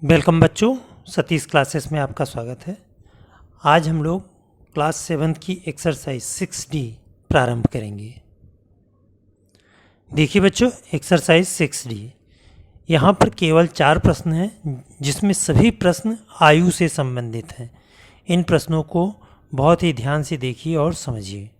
Welcome बच्चों, Satish classes में आपका स्वागत है। आज हम लोग क्लास 7 की एक्सरसाइज 6D प्रारंभ करेंगे। देखिए बच्चों, एक्सरसाइज 6D यहाँ पर केवल 4 प्रश्न हैं, जिसमें सभी प्रश्न आयु से संबंधित हैं। इन प्रश्नों को बहुत ही ध्यान से देखिए और समझिए।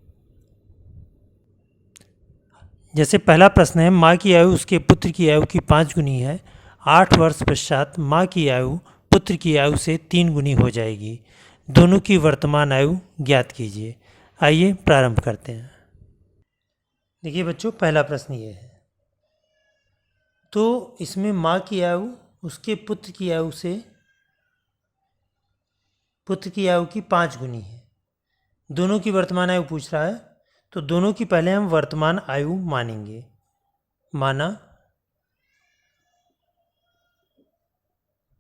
जैसे पहला प्रश्न है, माँ की आयु उसके पुत्र की आयु की 5 गुनी है। 8 वर्ष पश्चात माँ की आयु पुत्र की आयु से 3 गुनी हो जाएगी। दोनों की वर्तमान आयु ज्ञात कीजिए। आइए प्रारंभ करते हैं। देखिए बच्चों, पहला प्रश्न ये है, तो इसमें माँ की आयु उसके पुत्र की आयु की 5 गुनी है। दोनों की वर्तमान आयु पूछ रहा है, तो दोनों की पहले हम वर्तमान आयु मानेंगे। माना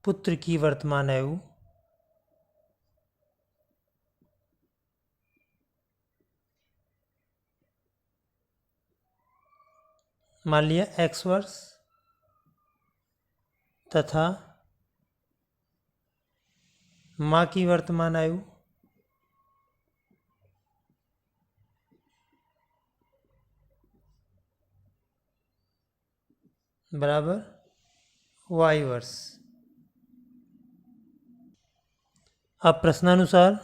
पुत्र की वर्तमान आयु मान लिया x वर्ष तथा माँ की वर्तमान आयु बराबर y वर्ष। अब प्रश्नानुसार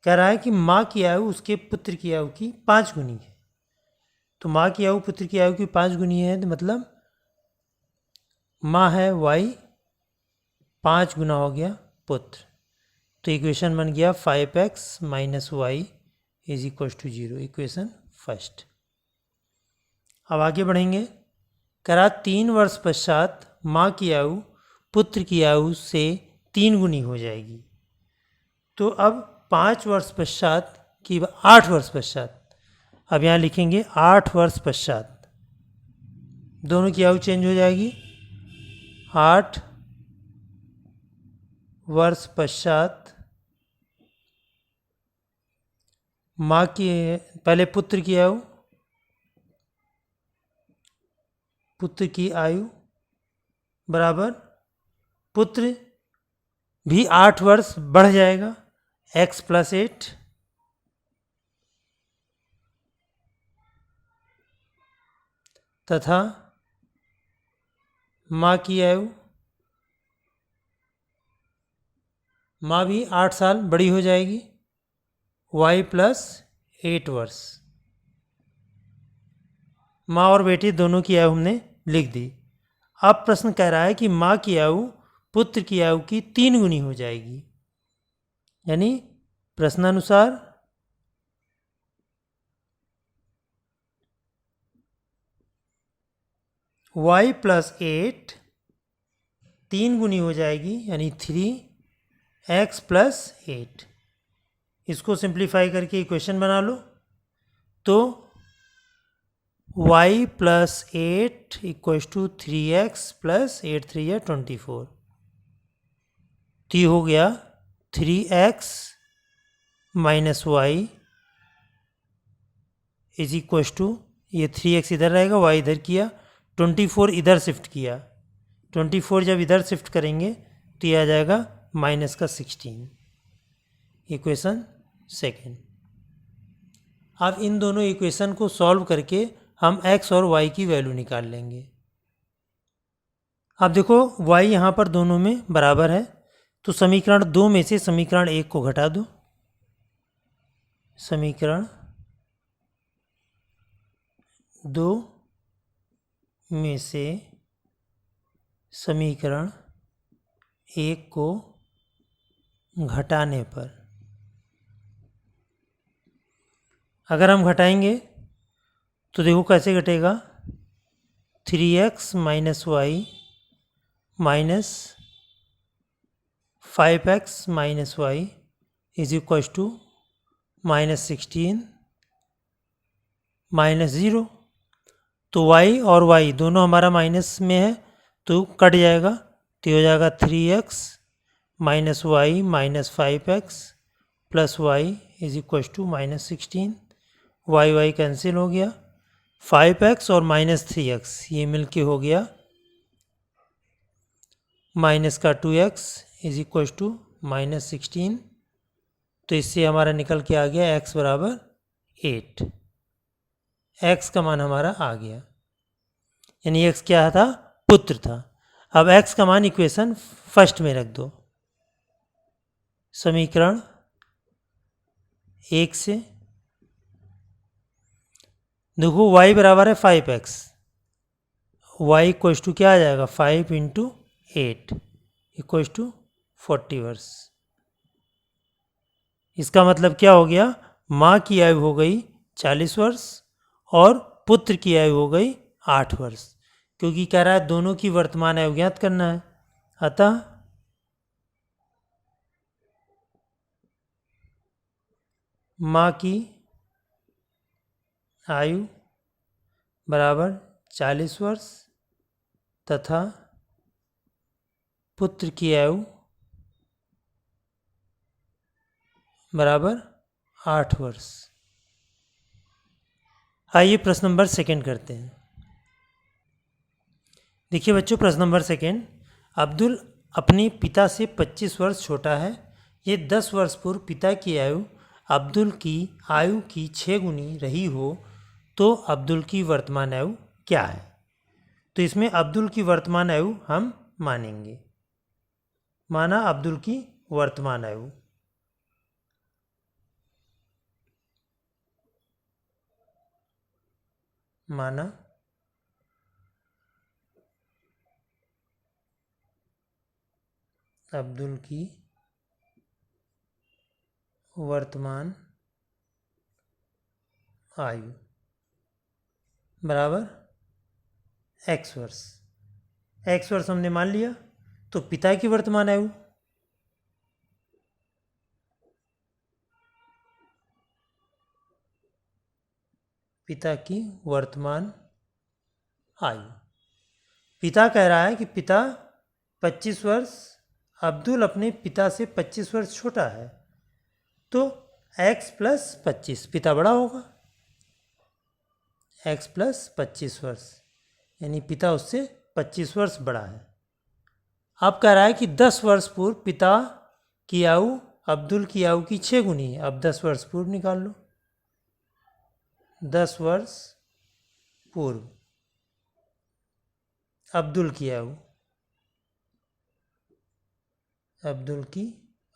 कह रहा है कि माँ की आयु उसके पुत्र की आयु की 5 गुनी है। तो माँ की आयु पुत्र की आयु की 5 गुनी है, तो मतलब माँ है y, 5 गुना हो गया पुत्र। तो इक्वेशन बन गया 5x minus Y is equal to 0। Equation first. अब आगे बढ़ेंगे। करा 3 वर्ष पश्चात माँ की आयु पुत्र की आयु से 3 गुनी हो जाएगी। तो अब 5 वर्ष पश्चात की 8 वर्ष पश्चात, अब यहाँ लिखेंगे 8 वर्ष पश्चात दोनों की आयु चेंज हो जाएगी। 8 वर्ष पश्चात माँ की पहले पुत्र की आयु बराबर पुत्र भी 8 वर्ष बढ़ जाएगा, x प्लस 8 तथा माँ की आयु माँ भी 8 साल बड़ी हो जाएगी, y प्लस 8 वर्ष। माँ और बेटी दोनों की आयु हमने लिख दी। अब प्रश्न कह रहा है कि माँ की आयु पुत्र की आयु की 3 गुनी हो जाएगी। यानी प्रश्नानुसार y प्लस 8 3 गुनी हो जाएगी, यानी 3x प्लस 8। इसको सिंप्लीफाई करके इक्वेशन बना लो। तो y plus 8 equal to 3x plus 8 3 है 24। तो ये हो गया 3x minus Y is equal to, ये 3x इधर रहेगा, y इधर किया, 24 इधर शिफ्ट किया। 24 जब इधर शिफ्ट करेंगे तो ये आ जाएगा माइनस का 16। Equation second. अब इन दोनों इक्वेशन को सॉल्व करके हम x और y की वैल्यू निकाल लेंगे। अब देखो y यहाँ पर दोनों में बराबर है, तो समीकरण 2 में से समीकरण 1 को घटा दो। समीकरण 2 में से समीकरण 1 को घटाने पर, अगर हम घटाएंगे तो देखो कैसे घटेगा। 3x minus Y minus 5x minus Y is equal to minus 16 minus 0। तो y और y दोनों हमारा माइनस में है, तो कट जाएगा। तो हो जाएगा 3x minus Y minus 5x plus Y is equal to -16, Y Y cancel हो गया, 5x और -3x ये मिलके हो गया माइनस का 2x इज इक्वल टू -16, तो इससे हमारा निकल के आ गया x बराबर 8। x का मान हमारा आ गया, यानी x क्या था, पुत्र था। अब x का मान इक्वेशन फर्स्ट में रख दो, समीकरण 1 से देखो y बराबर है 5x, y इक्वल टू क्या आ जाएगा 5 इंटू 8 इक्वल टू 40 वर्ष। इसका मतलब क्या हो गया, माँ की आयु हो गई 40 वर्ष और पुत्र की आयु हो गई 8 वर्ष, क्योंकि कह रहा है दोनों की वर्तमान आयु ज्ञात करना है। अतः माँ की आयु बराबर 40 वर्ष तथा पुत्र की आयु बराबर 8 वर्ष। आइए प्रश्न नंबर सेकंड करते हैं। देखिए बच्चों, प्रश्न नंबर सेकंड, अब्दुल अपने पिता से 25 वर्ष छोटा है। ये 10 वर्ष पूर्व पिता की आयु अब्दुल की आयु की 6 गुनी रही हो तो अब्दुल की वर्तमान आयु क्या है। तो इसमें अब्दुल की वर्तमान आयु हम मानेंगे, माना अब्दुल की वर्तमान आयु, माना अब्दुल की वर्तमान आयु बराबर x वर्ष। x वर्ष हमने मान लिया, तो पिता की वर्तमान आयु पिता की वर्तमान आयु, पिता कह रहा है कि पिता 25 वर्ष, अब्दुल अपने पिता से 25 वर्ष छोटा है, तो x प्लस 25, पिता बड़ा होगा, x प्लस 25 वर्ष, यानी पिता उससे 25 वर्ष बड़ा है। अब कह रहा है कि 10 वर्ष पूर्व पिता की आयु अब्दुल की आयु की 6 गुनी है। अब 10 वर्ष पूर्व निकाल लो, 10 वर्ष पूर्व अब्दुल की आयु, अब्दुल की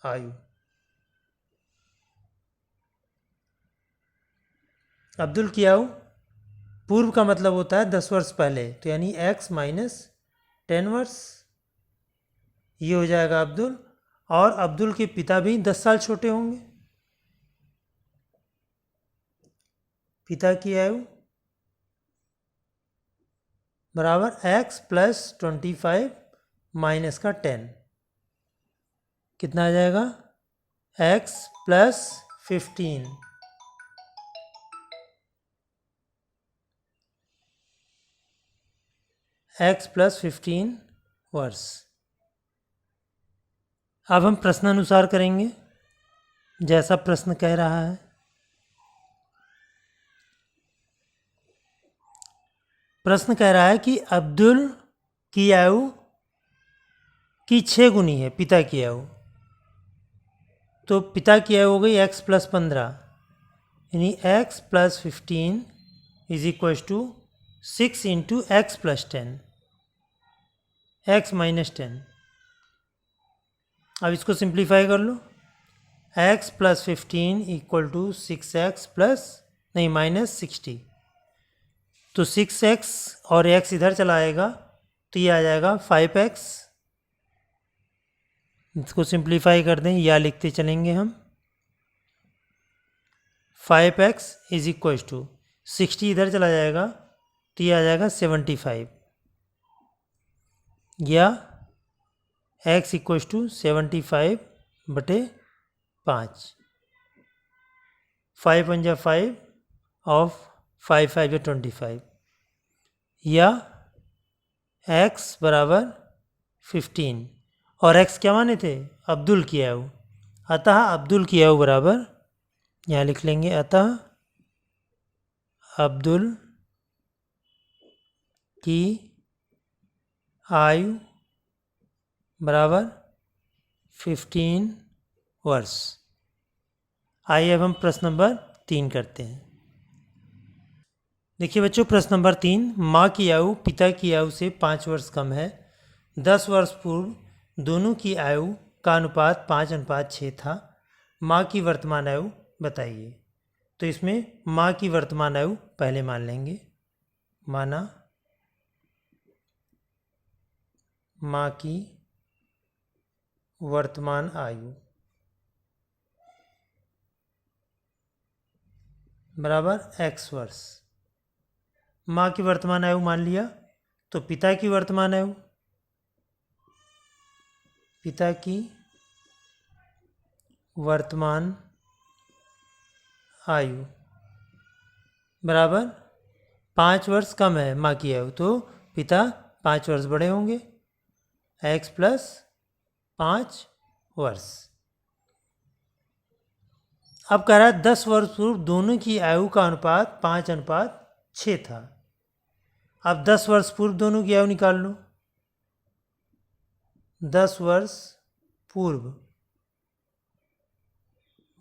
आयु, अब्दुल की आयु पूर्व का मतलब होता है 10 वर्ष पहले, तो यानी x माइनस 10 वर्ष, ये हो जाएगा अब्दुल। और अब्दुल के पिता भी 10 साल छोटे होंगे, पिता की आयु बराबर x प्लस 25 माइनस का 10, कितना आ जाएगा x प्लस 15, x प्लस 15 वर्ष। अब हम प्रश्नानुसार करेंगे जैसा प्रश्न कह रहा है। प्रश्न कह रहा है कि अब्दुल की आयु की 6 गुनी है पिता की आयु, तो पिता की आयु हो गई x प्लस 15, यानी x plus 15 is equal to 6 into X plus 10, x minus 10। अब इसको सिंप्लीफाई कर लो, x plus 15 equal to 6x plus नहीं माइनस 60, तो 6x और x इधर चला आएगा तो ये आ जाएगा 5x। इसको सिंप्लीफाई कर दें या लिखते चलेंगे हम, 5x इज इक्वल टू 60 इधर चला जाएगा तो ये आ जाएगा 75, या x इक्वल टू 75 बटे 5, 5 वन जा 5 ऑफ 5 5 या 25, या x बराबर 15, और x क्या माने थे, अब्दुल की आयु, अतः अब्दुल की आयु बराबर यहाँ लिख लेंगे अतः अब्दुल की आयु बराबर 15 वर्ष। आइए अब हम प्रश्न नंबर 3 करते हैं। देखिए बच्चों, प्रश्न नंबर 3, माँ की आयु पिता की आयु से 5 वर्ष कम है। 10 वर्ष पूर्व दोनों की आयु का अनुपात 5:6 था। माँ की वर्तमान आयु बताइए। तो इसमें माँ की वर्तमान आयु पहले मान लेंगे। माना माँ की वर्तमान आयु बराबर x वर्ष। माँ की वर्तमान आयु मान लिया, तो पिता की वर्तमान आयु, पिता की वर्तमान आयु बराबर 5 वर्ष कम है माँ की आयु, तो पिता 5 वर्ष बड़े होंगे। x प्लस 5 वर्ष। अब कह रहा है 10 वर्ष पूर्व दोनों की आयु का अनुपात 5:6 था। अब 10 वर्ष पूर्व दोनों की आयु निकाल लो। 10 वर्ष पूर्व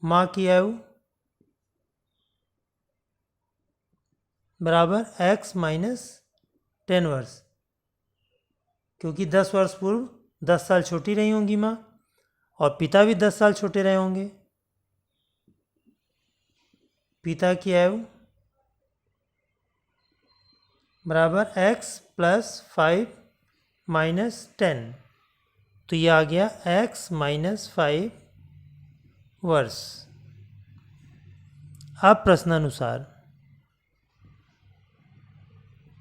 माँ की आयु बराबर x माइनस 10 वर्ष, क्योंकि 10 वर्ष पूर्व 10 साल छोटी रही होंगी माँ, और पिता भी 10 साल छोटे रहे होंगे। पिता की आयु बराबर x प्लस 5 माइनस 10, तो ये आ गया x माइनस 5 वर्ष। अब प्रश्नानुसार,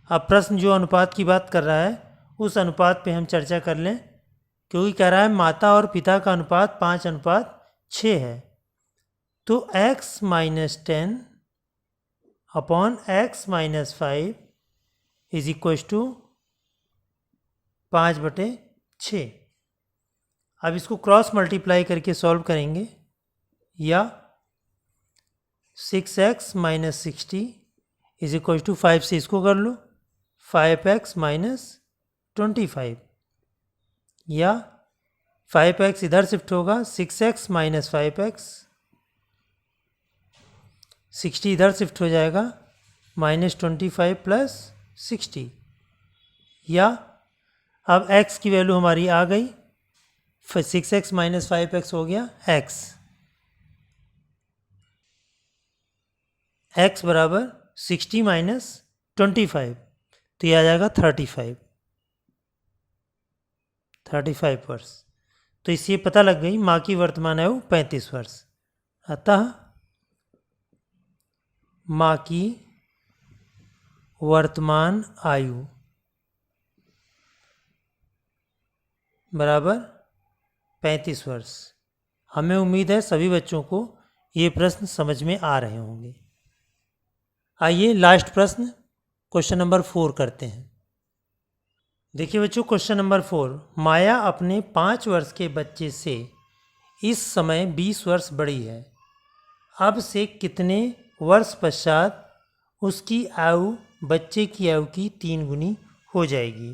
अब प्रश्न जो अनुपात की बात कर रहा है उस अनुपात पे हम चर्चा कर लें, क्योंकि कह रहा है माता और पिता का अनुपात 5:6 है। तो x minus 10 upon x minus 5 is equal to 5/6। अब इसको क्रॉस मल्टीप्लाई करके सॉल्व करेंगे, या 6x minus 60 is equal to 5 से इसको कर लो 5x माइनस 25, या 5x इधर शिफ्ट होगा 6x माइनस 5x, 60 इधर शिफ्ट हो जाएगा -25 प्लस 60, या अब x की वैल्यू हमारी आ गई, 6x माइनस 5x हो गया x बराबर 60 माइनस 25, तो यह आ जाएगा 35 वर्ष। तो इससे पता लग गई माँ की वर्तमान आयु 35 वर्ष। अतः माँ की वर्तमान आयु बराबर 35 वर्ष। हमें उम्मीद है सभी बच्चों को ये प्रश्न समझ में आ रहे होंगे। आइए लास्ट प्रश्न, क्वेश्चन नंबर 4 करते हैं। देखिए बच्चों, क्वेश्चन नंबर 4, माया अपने 5 वर्ष के बच्चे से इस समय 20 वर्ष बड़ी है। अब से कितने वर्ष पश्चात उसकी आयु बच्चे की आयु की 3 गुनी हो जाएगी।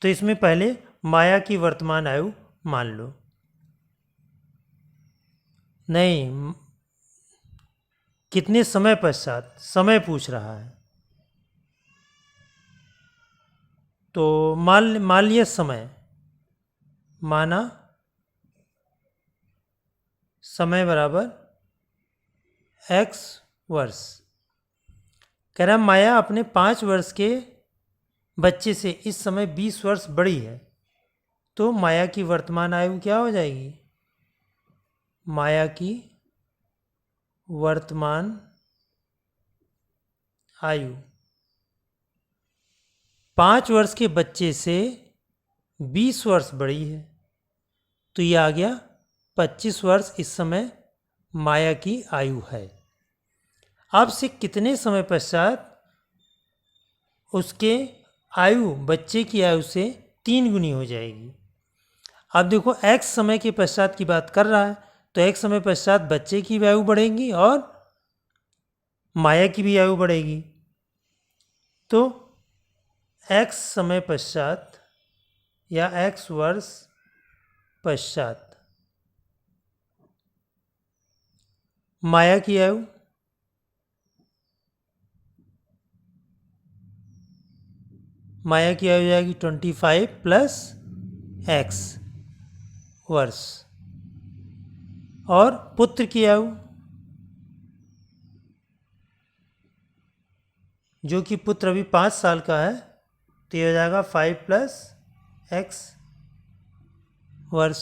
तो इसमें पहले माया की वर्तमान आयु मान लो। नहीं, कितने समय पश्चात, समय पूछ रहा है, तो मान लिया समय, माना समय बराबर x वर्ष। कह रहा माया अपने 5 वर्ष के बच्चे से इस समय 20 वर्ष बड़ी है, तो माया की वर्तमान आयु क्या हो जाएगी। माया की वर्तमान आयु 5 वर्ष के बच्चे से 20 वर्ष बड़ी है, तो ये आ गया 25 वर्ष इस समय माया की आयु है। अब से कितने समय पश्चात उसके आयु बच्चे की आयु से 3 गुनी हो जाएगी। अब देखो x समय के पश्चात की बात कर रहा है, तो x समय पश्चात बच्चे की आयु बढ़ेगी और माया की भी आयु बढ़ेगी। तो x समय पश्चात या x वर्ष पश्चात माया की आयु हो जाएगी 25 प्लस x वर्ष, और पुत्र की आयु जो कि पुत्र अभी 5 साल का है, तो ये हो जाएगा 5 प्लस x वर्ष।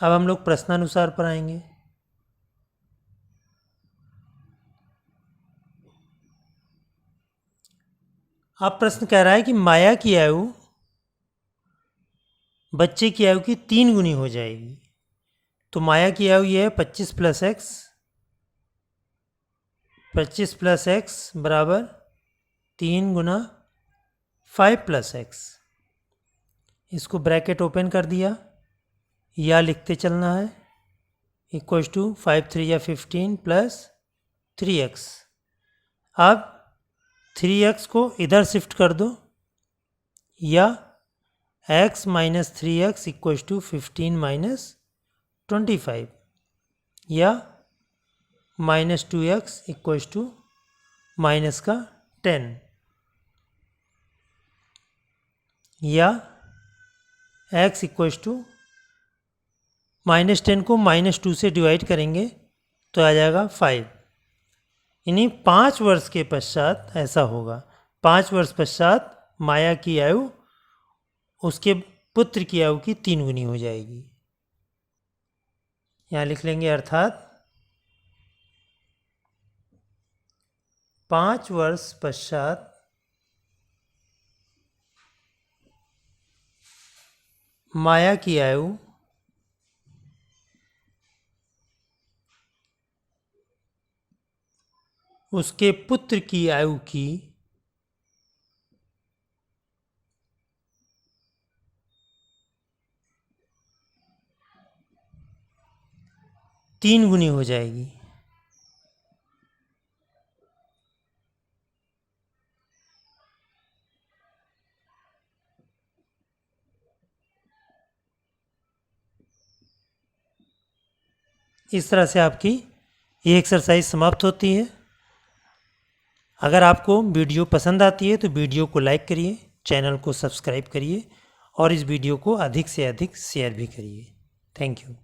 अब हम लोग प्रश्नानुसार पर आएंगे। अब प्रश्न कह रहा है कि माया की आयु बच्चे की आयु की 3 गुनी हो जाएगी। तो माया की आयु ये है 25 प्लस एक्स, 25 प्लस एक्स बराबर 3 गुना 5 प्लस एक्स। इसको ब्रैकेट ओपन कर दिया या लिखते चलना है, इक्वल टू 5 3 या 15 प्लस 3x। अब 3x को इधर शिफ्ट कर दो, या x minus 3x equal to 15 minus 25, या minus 2x equal to minus का 10, या x इक्वल टू माइनस 10 को माइनस 2 से डिवाइड करेंगे तो आ जाएगा 5। यानी 5 वर्ष के पश्चात ऐसा होगा। 5 वर्ष पश्चात माया की आयु उसके पुत्र की आयु की 3 गुनी हो जाएगी। यहाँ लिख लेंगे, अर्थात 5 वर्ष पश्चात माया की आयु उसके पुत्र की आयु की 3 गुनी हो जाएगी। इस तरह से आपकी ये एक्सरसाइज समाप्त होती है। अगर आपको वीडियो पसंद आती है तो वीडियो को लाइक करिए, चैनल को सब्सक्राइब करिए और इस वीडियो को अधिक से अधिक शेयर भी करिए। Thank you.